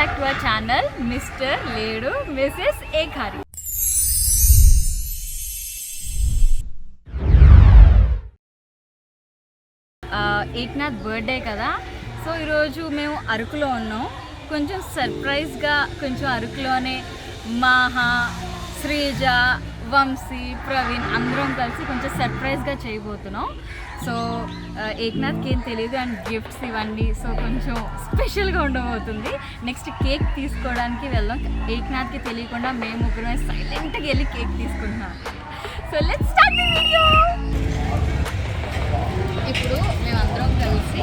Back to our channel mister లేడు Mrs ఏఖారి. Eknath birthday కదా, so ఈరోజు మేము అరకులో ఉన్నాం. కొంచెం సర్ప్రైజ్గా కొంచెం అరకులోనే మాహా, శ్రీజ, వంశీ, ప్రవీణ్ అందరం కలిసి కొంచెం సర్ప్రైజ్గా చేయబోతున్నాం. సో ఏక్నాథ్కి ఏం తెలియదు అండ్ గిఫ్ట్స్ ఇవన్నీ, సో కొంచెం స్పెషల్గా ఉండబోతుంది. నెక్స్ట్ కేక్ తీసుకోవడానికి వెళ్దాం. ఏక్నాథ్కి తెలియకుండా మేము ముగ్గురమే సైలెంట్గా వెళ్ళి కేక్ తీసుకుంటున్నాం. So let's start the video. ఇప్పుడు మేమందరం కలిసి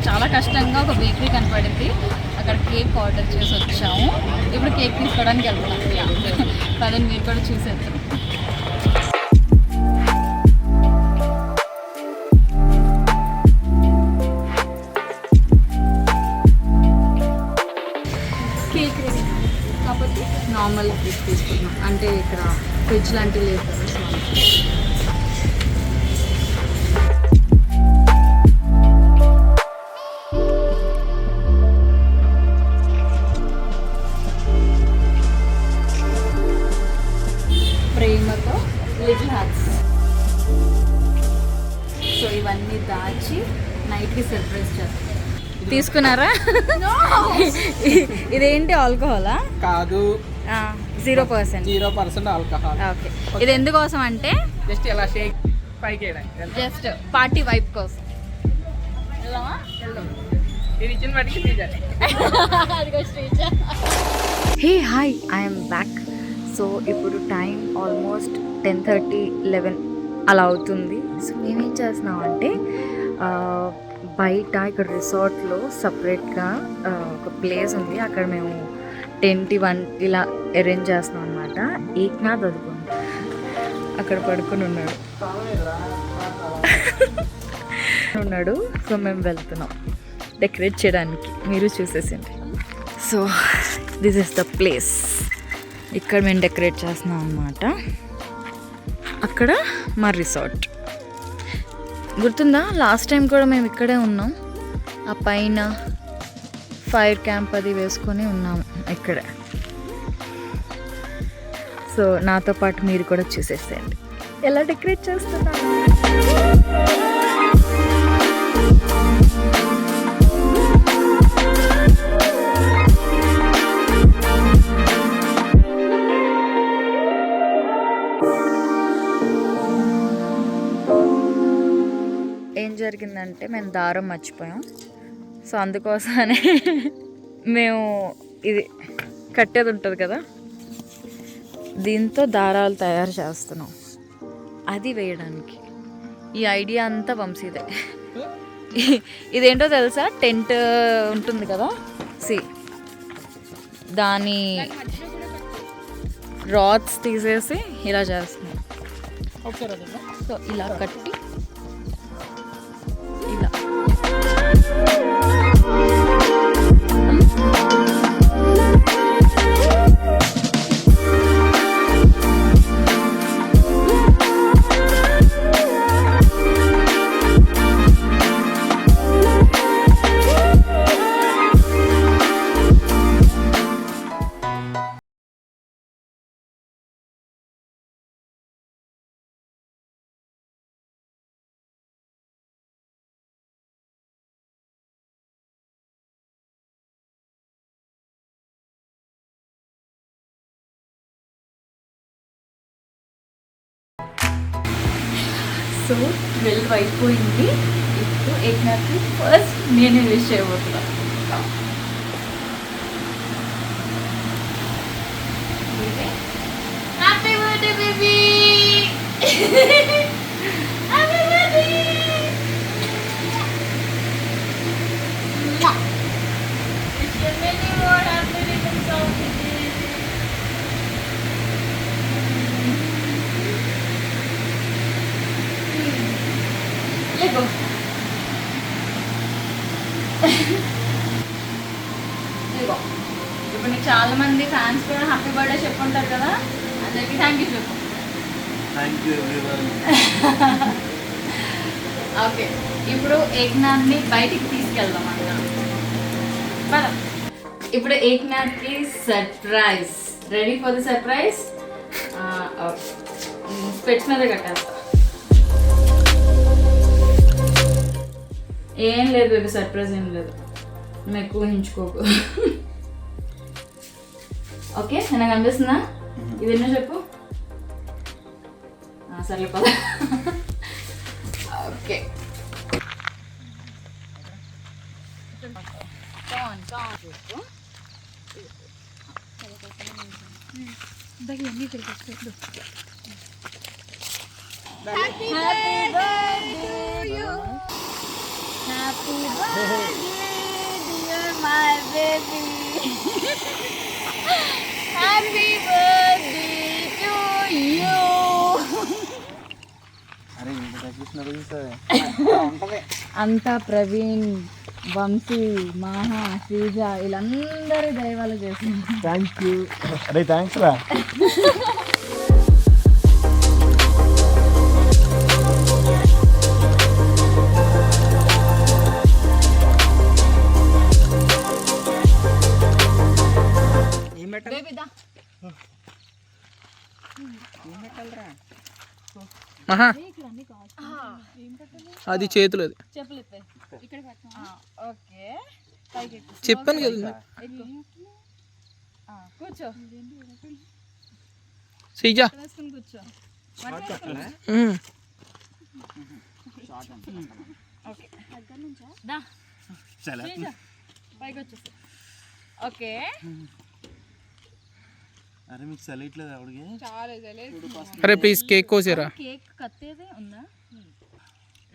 చాలా కష్టంగా ఒక బేకరీ కనపడింది, అక్కడ కేక్ ఆర్డర్ చేసి వచ్చాము. ఇప్పుడు కేక్ తీసుకోవడానికి వెళ్తున్నాం. పదండి మీరు కూడా చూసేద్దాం. కేక్ రెడీ కాకపోతే నార్మల్ కేక్ తీసుకున్నాం, అంటే ఇక్కడ ఫ్రిడ్జ్ లాంటివి లేదు కదా. ప్రేమతో లిటిల్ హార్ట్స్. సో ఇవన్నీ దాచి నైట్కి సర్ప్రైజ్ చేస్తాం. తీసుకున్నారా? ఇదేంటి, ఆల్కహాలా? కాదు, 0% ఆల్కహాల్. ఓకే, ఇది ఎందుకోసం అంటే జస్ట్ ఇలా షేక్ పైకి జస్ట్ పార్టీ వైప్ కోసం. ఇది ఇచ్చిన వాటికి తీయాలి. Hey hi, I'm back. So ఇప్పుడు టైం ఆల్మోస్ట్ 10:30, 11 అలా అవుతుంది. సో మేమేం చేస్తున్నామంటే బయట ఇక్కడ రిసార్ట్లో సపరేట్గా ఒక ప్లేస్ ఉంది, అక్కడ మేము టెంట్ ఇలా అరేంజ్ చేస్తున్నాం అనమాట. ఏక్నాథ్ అదుకోండి అక్కడ పడుకుని ఉన్నాడు. సో మేము వెళ్తున్నాం డెకరేట్ చేయడానికి, మీరు చూసేసింది. So this is the place, ఇక్కడ మేము డెకరేట్ చేస్తున్నాం అనమాట. అక్కడ మా రిసార్ట్ గుర్తుందా, లాస్ట్ టైం కూడా మేము ఇక్కడే ఉన్నాం. ఆ పైన ఫైర్ క్యాంప్ అది వేసుకొని ఉన్నాము ఇక్కడే. సో నాతో పాటు మీరు కూడా చూసేసేయండి ఎలా డెకరేట్ చేస్తున్నాము. ఏం జరిగిందంటే మేము దారం మర్చిపోయాం. సో అందుకోసమనే మేము ఇది కట్టేది ఉంటుంది కదా, దీంతో దారాలు తయారు చేస్తున్నాం అది వేయడానికి. ఈ ఐడియా అంతా వంశీదే. ఇదేంటో తెలుసా, టెంట్ ఉంటుంది కదా, దాని రాడ్స్ తీసేసి ఇలా చేస్తున్నాం. సో ఇలా కట్టి ఇలా సో 12 అయిపోయింది. ఇప్పుడు ఏక్నాథ్కి ఫస్ట్ నేనే విష్ చేయబోతున్నా. Happy birthday baby, happy birthday. Wish you many more happy returns of the day. లేకో ఇప్పుడు నీకు చాలా మంది ఫ్యాన్స్ కూడా హ్యాపీ బర్త్డే చెప్పుకుంటారు కదా, అందరికి థ్యాంక్ యూ చెప్పు. ఓకే, ఇప్పుడు ఏక్నాథ్ని బయటికి తీసుకెళ్దాం అన్న. ఇప్పుడు ఏక్నాథ్కి surprise. Ready for the surprise? స్పెట్స్ మీద కట్టేస్తా. ఏం లేదు బేబీ, సర్ప్రైజ్ ఏం లేదు, మీకు ఊహించుకోకు. ఓకే, నాకు అనిపిస్తుందా? ఇది ఎన్నో చెప్పు. సర్లే పద. Okay, Happy birthday, dear my baby. Happy birthday to you. అంతా ప్రవీణ్, వంశీ, మహా, శ్రీజ వీళ్ళందరి దైవాలు చేసింది. Thank you. అరే థ్యాంక్స్ రా. మహా అది చేతులు అది చెప్పులు ఇక్కడ. ఓకే, చెప్పాను కదా. కూర్చో, శ్రీజ కూర్చో. పైకి వచ్చేసి. ఓకే, అరే మీకు చలిట్లేదు ఆవిడకి? అరే ప్లీజ్ కేక్ కోసేరా. కేక్ కత్తేదే ఉందా?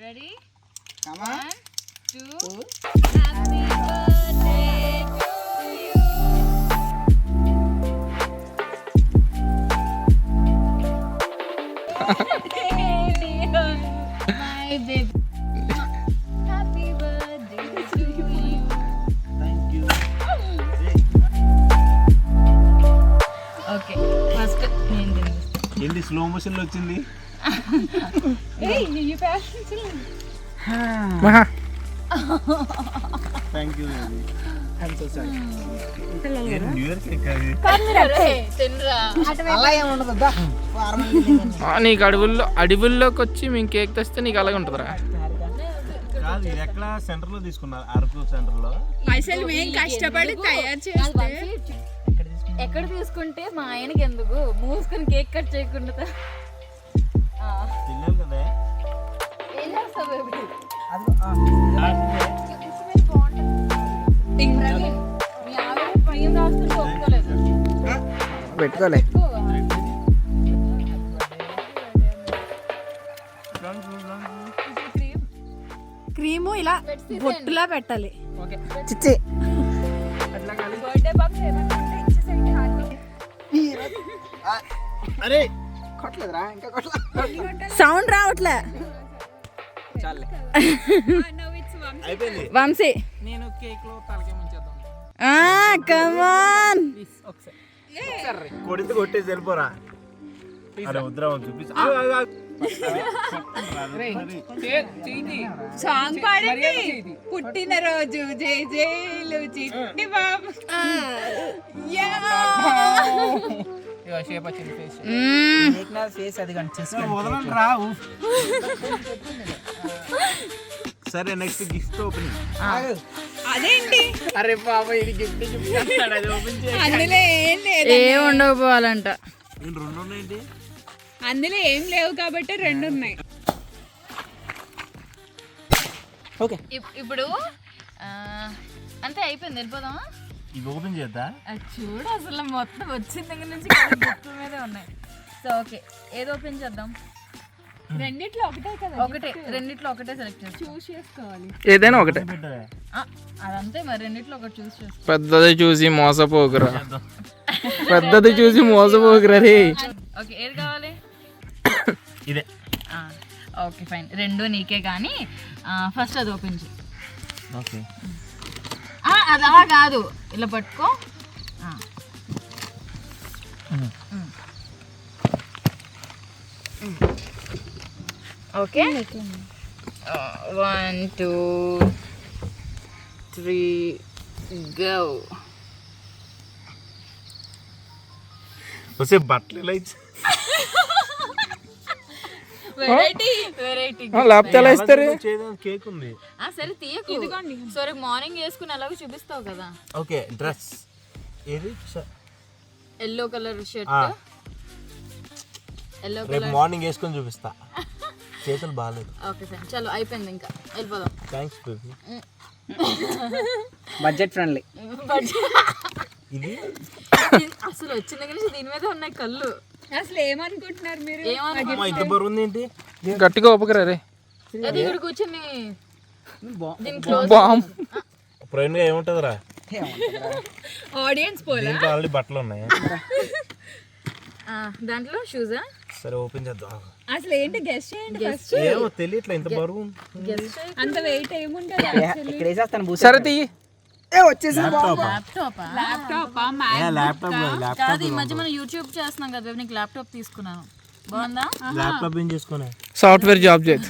Ready? 1 2 happy birthday to you. My baby, happy birthday to you. Thank you. Okay, first నేను తినేస్తాను. ఏంటి స్లో మోషన్ లో వచ్చింది? మహా thank you. New year cake అది. నీకు అడవుల్లోకి వచ్చి మేము కేక్ తెస్తే నీకు అలాగే ఉంటుందిరా. కాదు, ఇది ఎక్కడ సెంటర్ లో తీసుకున్నారు? అరకు సెంటర్ లో. అసలు మేము కష్టపడి తయారు చేస్తే ఎక్కడ తీసుకుంటే మా ఆయనకి ఎందుకు మూసుకొని కేక్ కట్ చేయకుండా తిన్నాను కదా. ఏం చేస్తావు బేబీ? మీ ఆవిడ భయం రాస్తుంటే ఒప్పుకోలేదు. పెట్టుకోలే. క్రీము ఇలా బొట్టులా పెట్టాలి. చిచ్చి బర్త్డే బాక్స్ ఏమైనా ఉంటే ఇచ్చేసేయండి హ్యాపీ. అరే సౌండ్ రావట్లే. అయిపోయింది. వంశీ నేను కేక్ లో తలకే ముంచేద్దాం. కమాన్. ఒకసారి కొడితే కొట్టేసి వెళ్ళిపోరా. అరే వద్దురా చూపించు. సాంగ్ పాడండి. పుట్టినరోజు జై జైలు చిట్టి బాబు. షేప్ వచ్చింది ఫేస్. ఫేస్ అది వదలండి రావు. సరే నెక్స్ట్ గిఫ్ట్ ఓపెనింగ్. అదేంటి అరే బాబా ఇది గిఫ్ట్ అది ఓపెన్ చేసి అందులో ఏం లేదు. ఏం ఉండకపోవాలంట. నేను రెండు ఉన్నాయండి. అందులో ఏం లేవు కాబట్టి 2 ఉన్నాయి. ఓకే ఇప్పుడు అంతే అయిపోయింది, వెళ్ళిపోదామా? ఇది ఓపెన్ చేద్దా? అది చూడు, అసలు మొత్తం వచ్చిన దగ్గర నుంచి గుర్తుల మీదే ఉన్నాయి. సో ఓకే, ఏది ఓపెన్ చేద్దాం? రెండిట్లో ఒకటే కదా, ఒకటే, రెండిట్లో ఒకటే సెలెక్ట్ చేసి చూస్ చేసుకోవాలి. ఏదైనా ఒకటే. పెట్టవే. అదంతే మరి, రెండిట్లో ఒకటి చూస్ చేసుకో. పెద్దది చూసి మోసపోకురా. పెద్దది చూసి మోసపోకురా రే. ఓకే, ఏది కావాలి? ఇదే. ఓకే ఫైన్, 2 నీకే. కానీ ఫస్ట్ అది ఓపెన్ చేయి. ఓకే. అది అలా కాదు, ఇలా పట్టుకో. Okay, 1 2 3 go. వస్తే బట్టలు ఇలా ఇచ్చి వెరైటీ వెరైటీ లేకపోతే ఎలా ఇస్తారు చేయడానికి కేక్ ఉంది. సరే తీయకు ఇదిగోండి. సరే మార్నింగ్ వేసుకుని ఎలాగో చూపిస్తావు కదా. ఓకే డ్రెస్ ఏది ఎల్లో కలర్ షర్ట్, ఎల్లో రేపు కలర్. మార్నింగ్ వేసుకొని చూపిస్తా. చేతులు బాగాలేదు. ఓకే సార్, చలో అయిపోయింది, ఇంకా వెళ్ళిపోదాం. Thanks baby. Budget friendly. ఇది అసలు వచ్చిన దగ్గర నుంచి దీని మీద ఉన్నాయి కళ్ళు. అసలు ఏమనుకుంటున్నారు మీరు? అమ్మా, ఇంత బరువు ఉంది ఏంటి? గట్టిగా ఒప్పుకరా రే అది ఇక్కడ కూర్చొని దీని బామ్ ప్రవీణ్ గా ఏముంటదిరా? ఆడియన్స్ పోలా? దీంట్లో ఆల్రెడీ బట్టలు ఉన్నాయి. దాంట్లో షూజా. సరే ఓపెన్ చేద్దాం. అసలు ఏంటి గెస్ట్ చేయండి ఫస్ట్. ఏమో తెలియట్లే ఇంత బరువు. అంత వెయిట్ ఏముంటది? ఇక్కడ వేసేస్తాను బూస్ట్. సరే తీయి వచ్చేసి ల్యాప్టాప్ ల్యాప్టాప్ ల్యాప్టాప్ కాదు, ఈ మధ్య మనం యూట్యూబ్ చేస్తున్నాం కదా, నీకు ల్యాప్టాప్ తీసుకున్నాను. బాగుందా? ల్యాప్టాప్ ఏం చేసుకున్నా? సాఫ్ట్వేర్ జాబ్ చేయదు.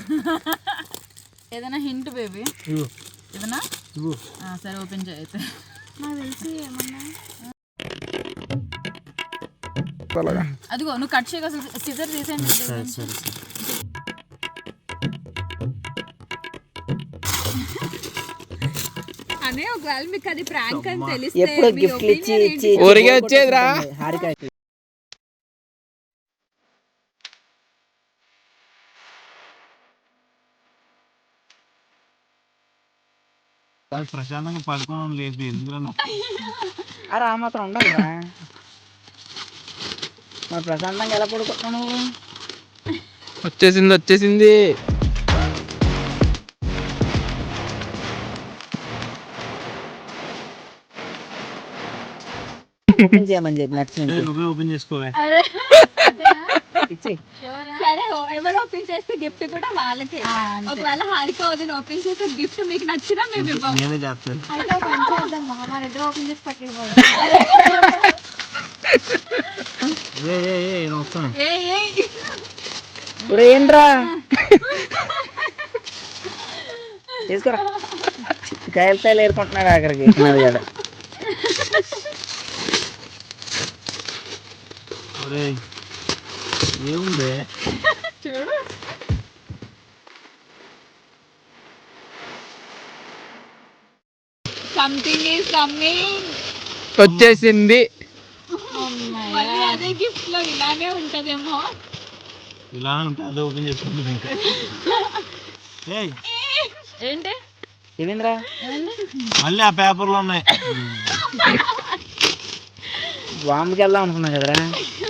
ఏదైనా హింట్ బేబీ? ఇవ్వు ఏదైనా? ఇవ్వు. సరే ఓపెన్ చేయైతే. నాకు తెలిసి ఏమన్నా అలాగా అదిగో నువ్వు కట్ చేయగా సిజర్ తీసేయండి. అనే ఒకవేళ మీకు అది ప్రాంక్ అని తెలిస్తే ఎప్పుడు మీ గిఫ్ట్లు ఇచ్చి opinion ఇచ్చి ఏంటి? ఊరికే వచ్చేదిరా. హారిక ప్రశాంతంగా పడుకోవడం లేదు ఎందుకు? అరే ఆ మాత్రం ఉండాలి కదా. మరి ప్రశాంతంగా ఎలా పడుకుంటున్నావు నువ్వు? వచ్చేసింది ఓపెన్ చేయమని చెప్పి నచ్చింది నువ్వే ఓపెన్ చేసుకోవే. ఇచ్చేయ్. సరే ఎవరు ఓపెన్ చేస్తే గిఫ్ట్ కూడా వాళ్ళకి. ఒకవేళ హారిక వదిన ఓపెన్ చేస్తే గిఫ్ట్ మీకు నచ్చినా మేము ఇవ్వము. నేనే చేస్తాను. వస్తాను. ఇప్పుడు ఏంట్రా తీసుకురా. కాయలు ఏరుకుంటున్నాడు ఆఖరికి నాది కదా. ఏముంది? Something is coming. వచ్చేసింది. మళ్ళీ అదే గిఫ్ట్ లో ఇలానే ఉంటదేమో. ఇలా ఉంటే అదే ఓపెన్ చేసుకుంటుంది ఇంకా. ఏంటి ఏమైందిరా? మళ్ళీ ఆ పేపర్లో ఉన్నాయి. బాంబుకి వెళ్దాం అనుకున్నా కదరా.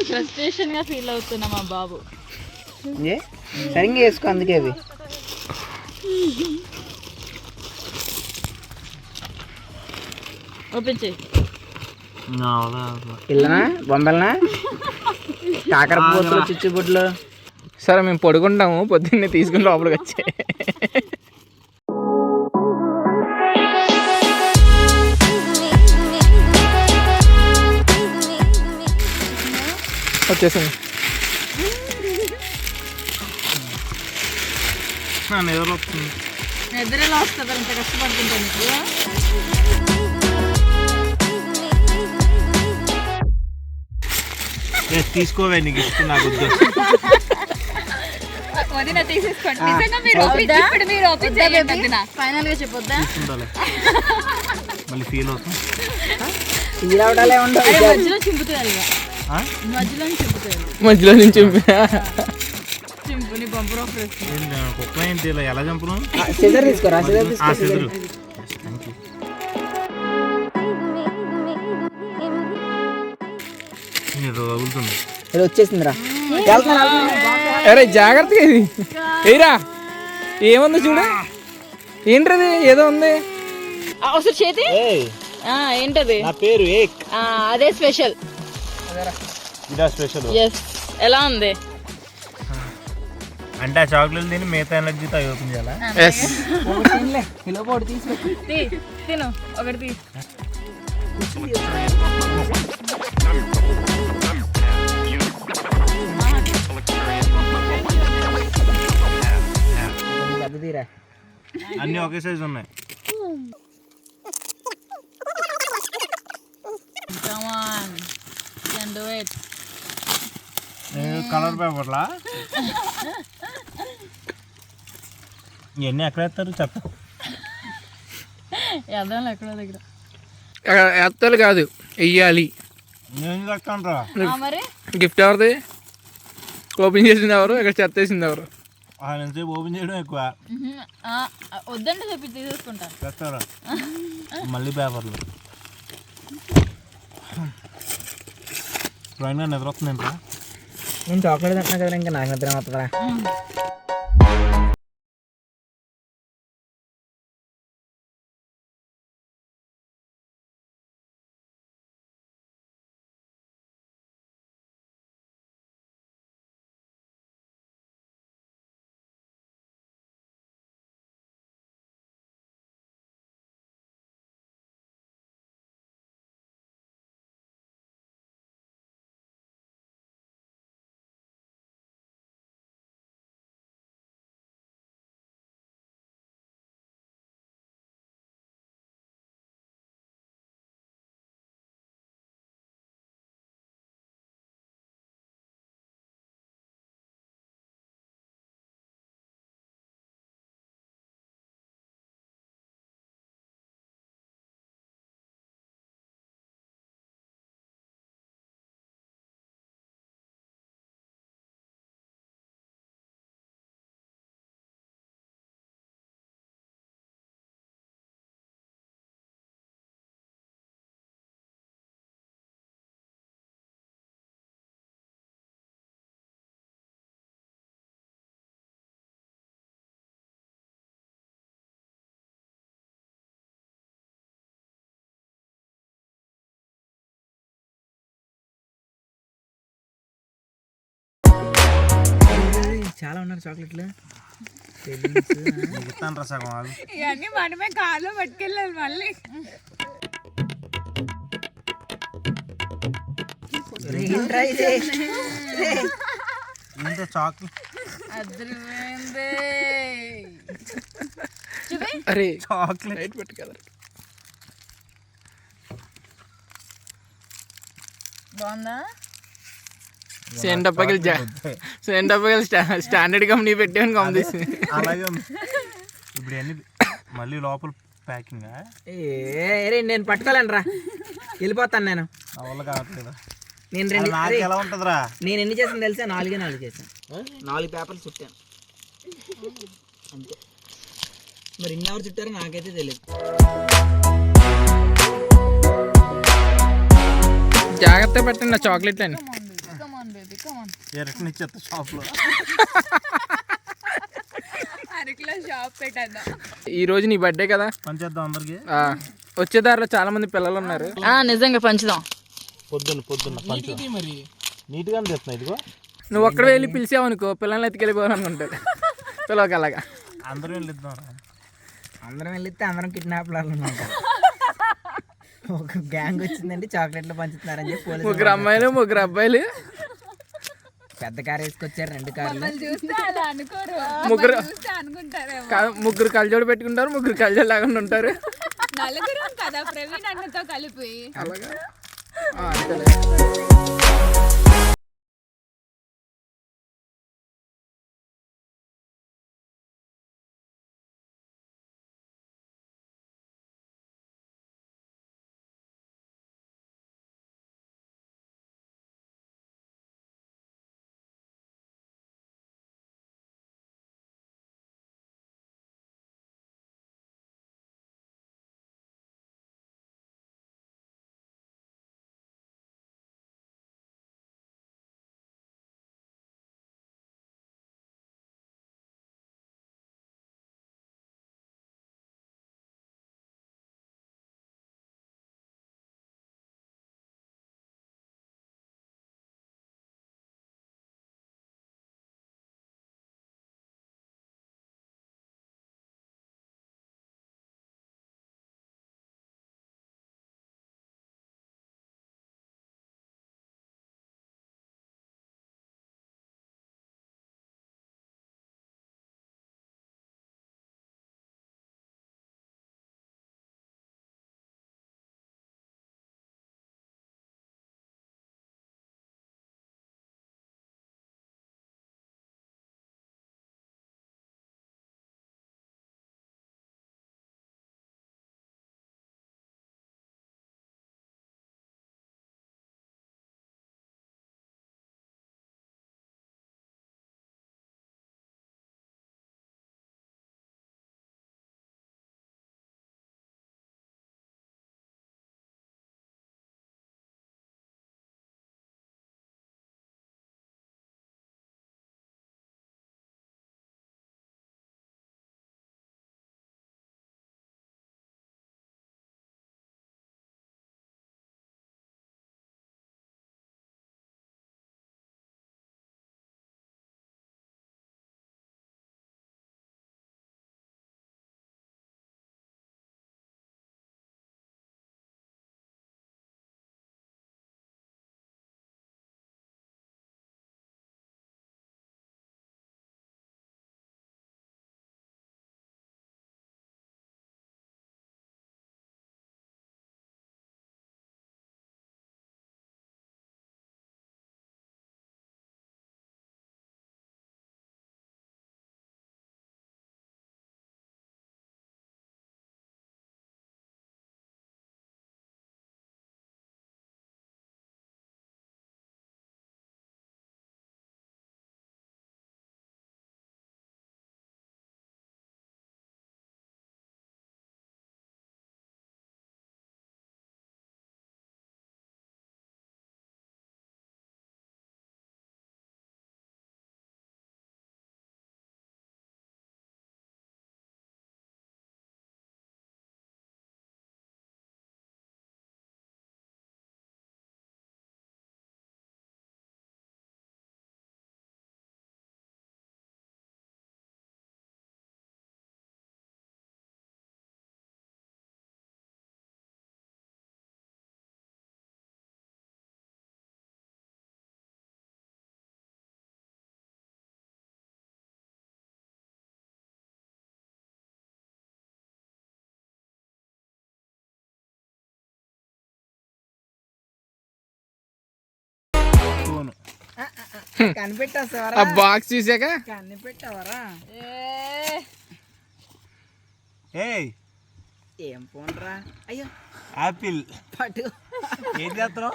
ఫ్రస్ట్రేషన్ గా ఫీల్ అవుతున్నా మా బాబు. ఏ సరిగ్గా వేసుకో అందుకే అవి. ఓపెన్ చేయి. పిల్లనా బొమ్మలనా కాకర పూతలు చిచ్చుబుడ్లు. సరే మేము పడుకుంటాము, పొద్దున్నే తీసుకుని లోపలికి వచ్చేసింది. నిద్ర వస్తుంది. నిద్ర ఎలా వస్తుంది అంత కష్టపడుతుంటా నీకు? తీసుకోవే, నీకు ఇష్టం నాకు వద్దు. వదిన తీసేసుకోండి. నిజంగా మీరు ఓపెన్ ఇప్పుడు మీరు ఓపెన్ చేయండి వదిన. ఫైనల్ గా చెప్పొద్దా? ఉండాలి. మళ్ళీ ఫీల్ అవుతాం. తీరావడాలే ఉండవు. మధ్యలో చింపుతారు ఇక. మధ్యలో చింపుతారు. మధ్యలో నుంచి చింపు నీ బంపర్ ఆఫర్ వేసుకుని. కుక్క ఏంటి ఇలా ఎలా చంపును? సిజర్ తీసుకోరా. సిజర్ తీసుకో. సిజరు. తగులుతుంది. వచ్చేసిందిరా. అరే జాగ్రత్తగా ఇది ఏరా. ఏముంది చూడు. ఏంటది ఏదో ఉంది. ఒకసారి చేతి. ఏంటది? నా పేరు ఏక్. అదే స్పెషల్. ఇదా స్పెషల్. ఎస్. ఎలా ఉంది? అంటే ఆ చాక్లెట్ తిని మిగతా ఎనర్జీతో ఓపెన్ చేయాలా? ఎస్. కిలో పొడి తీసుకు. తిను ఒకటి తీ. అన్ని ఒకే సైజ్ ఉన్నాయి. Come on, you can do it. Colour పేపర్లా ఇవన్నీ ఎక్కడ వేస్తారు చెత్త ఎదాలి ఎక్కడో దగ్గర ఎత్తాలి కాదు వెయ్యాలి. నేను చెప్తాను మరి గిఫ్ట్ ఎవరిది? ఓపెన్ చేసింది ఎవరు? ఇక్కడ చెత్త వేసింది ఎవరు? ఎంతసేపు ఓపెన్ చేయడం ఎక్కువ వద్దంటే చెప్పి తీసేసుకుంటాను. చెప్తారా మళ్ళీ పేపర్లు డ్రాయింగ్గా నిద్ర వస్తుందంట. నేను చాక్లెట్ తింటున్నా కదా, ఇంకా నాకు నిద్ర వస్తుందా? చాలా ఉన్నారు చాక్లెట్లు. ఇస్తాను రా సగం వాళ్ళు. ఇవన్నీ మనమే కార్లో పట్టుకెళ్ళాలి మళ్ళీ. ఇంత చాక్లెట్ అద్రిపోయింది. అరే చాక్లెట్ లైట్ పెట్టు కదా. బాగుందా? సెంటప్పకి స్టాండర్డ్ కంపెనీ పెట్టాను కంపెనీ. అలాగే ఉంది. ఇప్పుడు అన్ని మళ్ళీ లోపల ప్యాకింగ్ ఏ నేను పట్టుకోలేను రా, వెళ్ళిపోతాను నేను. నా వల్ల కావట్లేదు. నేను రెండు నాకు ఎలా ఉంటుందిరా? నేను ఎన్ని చేసాను తెలుసా? 4 చేశాను. 4 పేపర్లు చుట్టాను అంతే. మరి ఇన్ని ఎవరు చుట్టారో నాకైతే తెలియదు. జాగ్రత్త పెట్టండి నా చాక్లెట్ అని. రిటర్న్ ఇచ్చేస్తా షాప్లో. అరకిలో షాప్ పెట్టేద్దాం. ఈ రోజు నీ బర్త్డే కదా, పంచేద్దాం అందరికి. వచ్చే దారిలో చాలా మంది పిల్లలు ఉన్నారు. నిజంగా పంచుదాం. పొద్దున్న పంచు మరి నీట్గానే తెస్తున్నా. ఇదిగో నువ్వు ఒక్కడ వెళ్ళి పిలిచావు అనుకో, పిల్లల్ని ఎత్తుకెళ్ళిపోవాలనుకుంటారు. పిల్లలకి అలాగా అందరూ వెళ్ళిద్దాం. అందరం వెళ్ళితే అందరం కిడ్నాప్లు ఉంటారు. ఒక గ్యాంగ్ వచ్చిందండి, చాక్లెట్లు పంచుతున్నారని చెప్పి పోలీసులు 3 అమ్మాయిలు 3 అబ్బాయిలు పెద్ద కారు వేసుకొచ్చారు, 2 కార్లు. చూస్తే అలా అనుకోరు, ముగ్గురు అనుకుంటారేమో. 3 కళ్ళజోడు పెట్టుకుంటారు, 3 కళ్ళజోడు లేకుండా ఉంటారు. నలుగురం కదా ప్రవీణ్ అన్నతో కలిపి. అలాగా అంతే. ఐఫోన్. కనిపెట్టేస్తావరా? ఆ బాక్స్ చూసాక కనిపెట్టావరా? ఏయ్ ఏం ఫోన్ రా? అయ్యో యాపిల్. పట్టు. ఏం చేస్తున్నావు?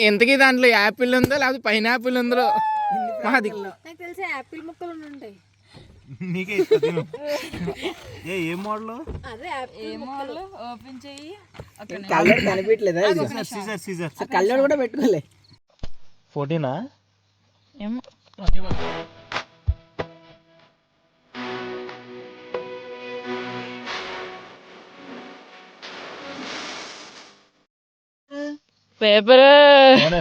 ఎంతకీ దాంట్లో యాపిల్ ఉందో లేకపోతే పైనాపిల్ ఉందో మాది నాకు తెలిసి యాపిల్ ముక్కలు ఉంటాయి. నీకే ఇస్తా తిను. ఏం మోడల్? అదే ఓపెన్ చెయ్యి. కళ్ళోడు కనిపించలేదా? Caesar Caesar. కళ్ళోడు కూడా పెట్టుకోలే. 14ఆ? ఏమో పేపర్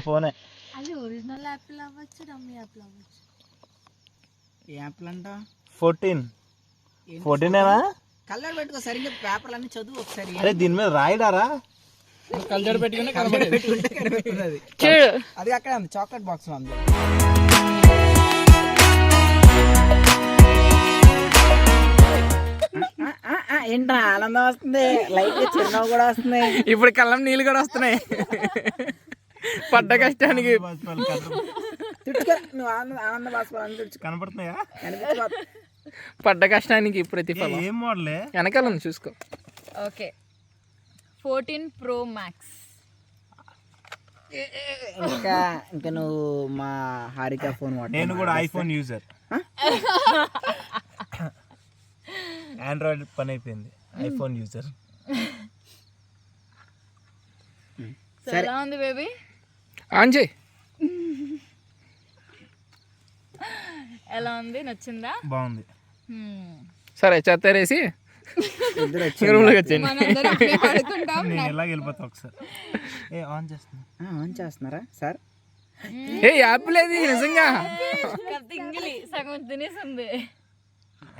ఫోనే. అది ఒరిజినల్ యాపిల్ అవ్వచ్చు, డమ్మీ యాపిల్ అవ్వచ్చు. ఏ యాపిల్ అంట? 14ఏనా? కళ్ళోడు పెట్టుకో సరిగ్గా, పేపర్లు అన్ని చదువు ఒకసారి. అరే దీని మీద రాయడారా? కళ్ళజోడు పెట్టుకుని పెట్టుకుంటే కనిపెట్టుకున్నది. చూడు. అది అక్కడ ఉంది, చాక్లెట్ బాక్స్ ఉంది. ఏంట్రా ఆనందం వస్తుంది, లైట్ చిరునవ్వు కూడా వస్తుంది. ఇప్పుడు కళ్ళం నీళ్ళు కూడా వస్తున్నాయి. పడ్డ కష్టానికి తుడుచుకో నువ్వు, ఆనంద బాష్పాలని తుడుచుకో. కనపడుతున్నాయా? పడ్డ కష్టానికి ప్రతిఫలం. ఏం మోడలే? వెనకాల ఉంది చూసుకో. Okay 14 Pro Max. ఇంకా నువ్వు మా హారిక ఫోన్ వాడు. నేను కూడా ఐఫోన్ యూజర్. ఆండ్రాయిడ్ పని అయిపోయింది, ఐఫోన్ యూజర్. సో ఎలా ఉంది బేబీ? ఆన్ చేయి. ఎలా ఉంది, నచ్చిందా? బాగుంది. సరే చెత్తరేసి రూమ్లోకి వచ్చేయండి. నేను ఎలా వెళ్ళిపోతా ఒకసారి. ఆన్ చేస్తున్నా. ఆన్ చేస్తున్నారా సార్? ఏ యాపిల్ ఏది నిజంగా? ఇంగిలి సగం తినేసింది.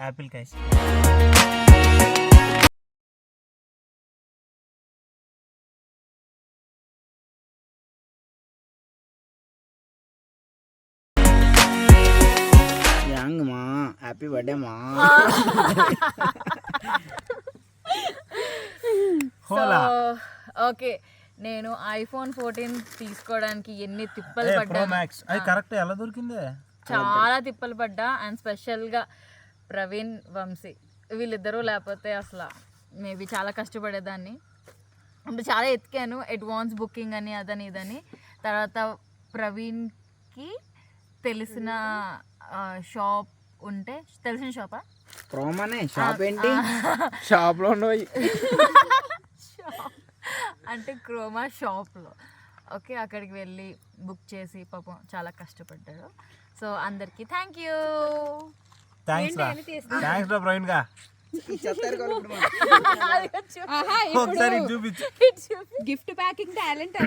యాపిల్ కాయ. యాంగ్ మా హ్యాపీ బర్త్డే మా. ఓకే నేను ఐఫోన్ 14 తీసుకోవడానికి ఎన్ని తిప్పలు ప్రో పడ్డా, మ్యాక్స్ అది కరెక్ట్ ఎలా దొరికిందే? చాలా తిప్పలు పడ్డా. అండ్ స్పెషల్గా ప్రవీణ్, వంశీ వీళ్ళిద్దరూ లేకపోతే అసలు మేబీ చాలా కష్టపడేదాన్ని. అంటే చాలా ఎతికాను, అడ్వాన్స్ బుకింగ్ అని అదని ఇదని. తర్వాత ప్రవీణ్కి తెలిసిన షాప్ ఉంటే, తెలిసిన షాపా? ప్రోమనే షాప్ ఏంటి? షాప్లో ఉండవు. అంటే క్రోమా షాప్లో. ఓకే అక్కడికి వెళ్ళి బుక్ చేసి పాపం చాలా కష్టపడ్డాడు. సో అందరికీ థ్యాంక్ యూ. థ్యాంక్స్ రా ప్రవీణ్ గా. ఒకసారి చూపించు. గిఫ్ట్ ప్యాకింగ్ టాలెంట్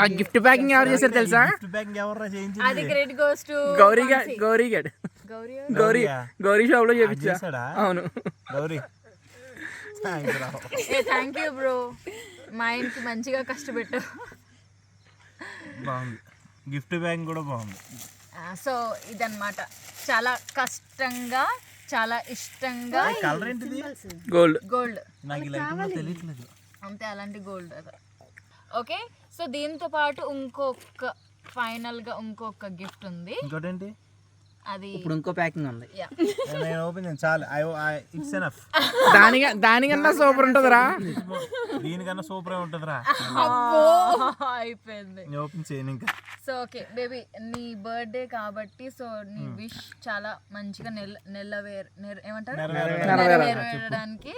ఆ గిఫ్ట్ ప్యాకింగ్ ఎవరు చేశారు తెలుసా? గిఫ్ట్ బ్యాగ్ ఎవరు అది చేయించింది? Credit goes to Gauri Gauri Gauri shop లో చేపించా. చేశాడా? అవును. గౌరీ థ్యాంక్స్ రా. థ్యాంక్ యూ బ్రో, మా ఇంటికి మంచిగా కష్టపెట్టావు. బాగుంది, గిఫ్ట్ బ్యాగ్ కూడా బాగుంది. సో ఇదన్నమాట, చాలా కష్టంగా చాలా ఇష్టంగా కలర్ ఏంటిది? గోల్డ్. గోల్డ్ నాకు ఈ లైటింగ్ లో తెలియట్లేదు. అంతే, అలాంటి గోల్డ్. ఓకే సో దీంతో పాటు ఫైనల్గా ఇంకొక గిఫ్ట్ ఉంది. ఇంకోటి ఏంటి? అది ఇప్పుడు ఇంకో ప్యాకింగ్ ఉంది. నేను ఓపెన్ చేయండి చాలు. It's enough. దానికన్నా సూపర్ ఉంటుందిరా. దీనికన్నా సూపర్ ఉంటుందిరా. అయిపోయింది, ఓపెన్ చేయను ఇంకా. సో ఓకే బేబీ, నీ బర్త్డే కాబట్టి సో నీ విష్ చాలా మంచిగా నెరవేరడానికి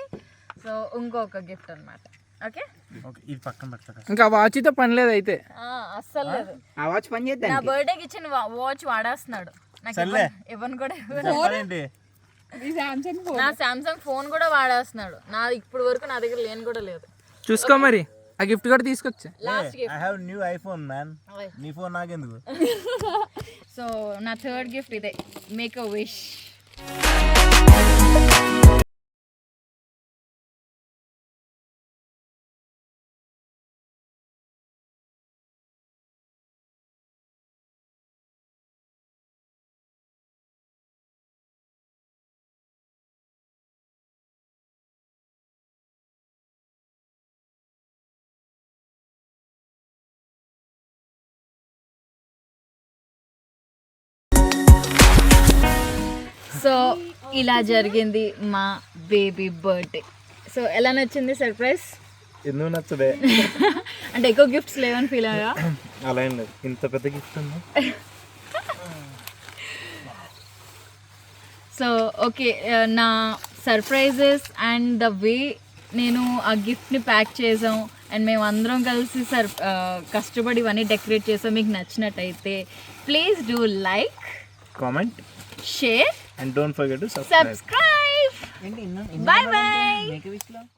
సో ఇంకొక గిఫ్ట్ అన్నమాట. ఓకే ఓకే ఇది పక్కన పెట్టక. ఇంకా వాచ్తో పని లేదు అయితే. అస్సలు లేదు. ఆ వాచ్ పని చేద్దాం. నా బర్త్డేకి ఇచ్చిన వాచ్ వాడేస్తున్నాడు. నాకు ఇవ్వను కూడా ఏంటి? నా సామ్సంగ్ ఫోన్ కూడా వాడేస్తున్నాడు. నా ఇప్పుడు వరకు నా దగ్గర లేని కూడా లేదు. చూసుకో మరి, ఆ గిఫ్ట్ కూడా తీసుకొచ్చా. Last gift. I have new iPhone man. నీ ఫోన్ నాకెందుకు? సో నా థర్డ్ గిఫ్ట్ ఇదే, మేక్ అ విష్. సో ఇలా జరిగింది మా బేబీ బర్త్డే. సో ఎలా నచ్చింది సర్ప్రైజ్? ఎందుకు నచ్చదే? అంటే ఎక్కువ గిఫ్ట్స్ లేవని ఫీల్ అయ్యా? అలా ఏం లేదు, ఇంత పెద్ద గిఫ్ట్ ఉందా? సో ఓకే, నా సర్ప్రైజెస్ అండ్ ద వే నేను ఆ గిఫ్ట్ని ప్యాక్ చేసాం అండ్ మేము అందరం కలిసి కష్టపడి ఇవన్నీ డెకరేట్ చేసాం. మీకు నచ్చినట్టయితే please do like, comment, share and don't forget to subscribe. Bye bye. Make a wish, love.